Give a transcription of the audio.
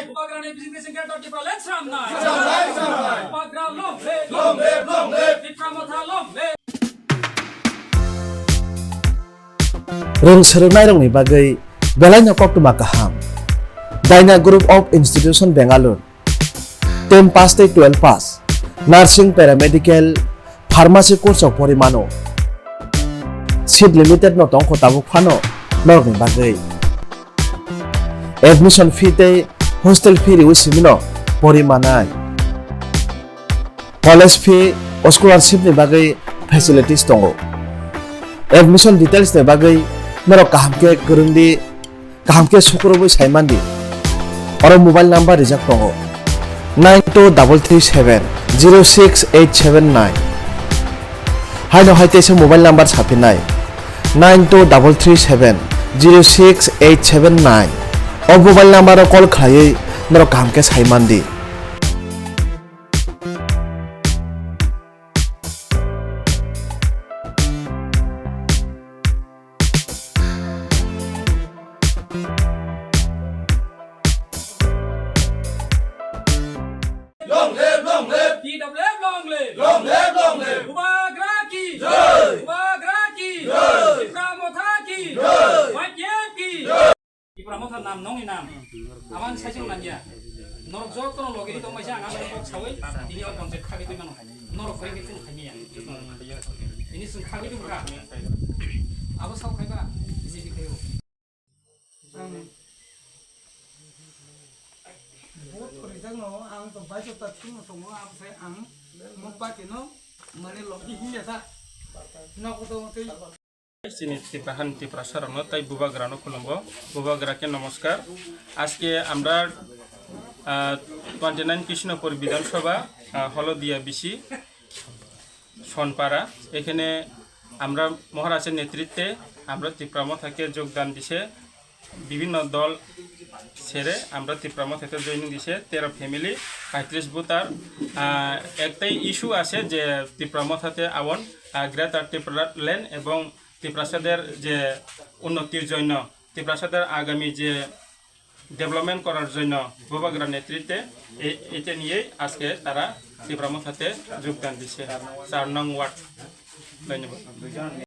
Upagrane Business Secretary Tipra let's ram na. Upagra long live. Tipra Motha long live. Rong serunai rong ni bagai belanya kok tu makaham. Daina Group of Institution Bangalore 10 pass 12 pass Nursing Paramedical Pharmacy course of Porimano Seat limited no tong kotabuk phano norok ni bagai Admission fee te hostel fee riu simino Porimanai College fee o scholarship ni bagai facilities tongo Admission details ni bagai norok kahamke gurundi kahamke sukrobo saimandi Oro mobile number rijak tongo 9233706879 Haino haitese mobile number sapinai 9233706879 O mobile number o call khlai noro kamke saimandi Long live, long live. PWF long live. Long live, long live. Upagra ki jai. Upagra ki jai. Tipra Motha ki jai. Wajib ki jai. Tipra Motha nam nong ni nam. Aman sajeng nanya. Norok jor kono logi itu masih angan norok sawi. Ini orang konsep kaki itu mana? Norok kaki itu hanya ya. Ini sung kaki itu bukan. Aku saw kaki apa? Isi kayu. बहुत परिजन हो आंग तो बाइस तक तुम सोमो आप से आंग मुंबई के नो मने लोगी ही था ना को तो চিনি টিপ্রাহান টিপ্রা সরানো তাই বুবাগ্রানো খুলম্ব বুবাগ্রাকে নমস্কার আজকে আমরা 29 কৃষ্ণপুর বিধানসভা হলদিয়া বিসি সনপাড়া এখানে আমরা মহারাজের নেতৃত্বে আমরা টিপ্রা মথাকে যোগদান দিছে বিভিন্ন দল ছেড়ে আমরা টিপ্রা মথাতে জয়েনিং দিছে 13 ফ্যামিলি 35 বুতার একটাই ইস্যু আছে যে টিপ্রা মথাতে আওন গ্রেটার টিপ্রা ল্যান্ড এবং টিপ্রাসাদের যে উন্নতির জন্য টিপ্রাসাদের আগামী যে ডেভেলপমেন্ট করার জন্য বুবাগ্রা নেতৃত্বে এটা নিয়ে আজকে তারা টিপ্রা মথাতে যোগদান দিছে 4 নং ওয়ার্ড ধন্যবাদ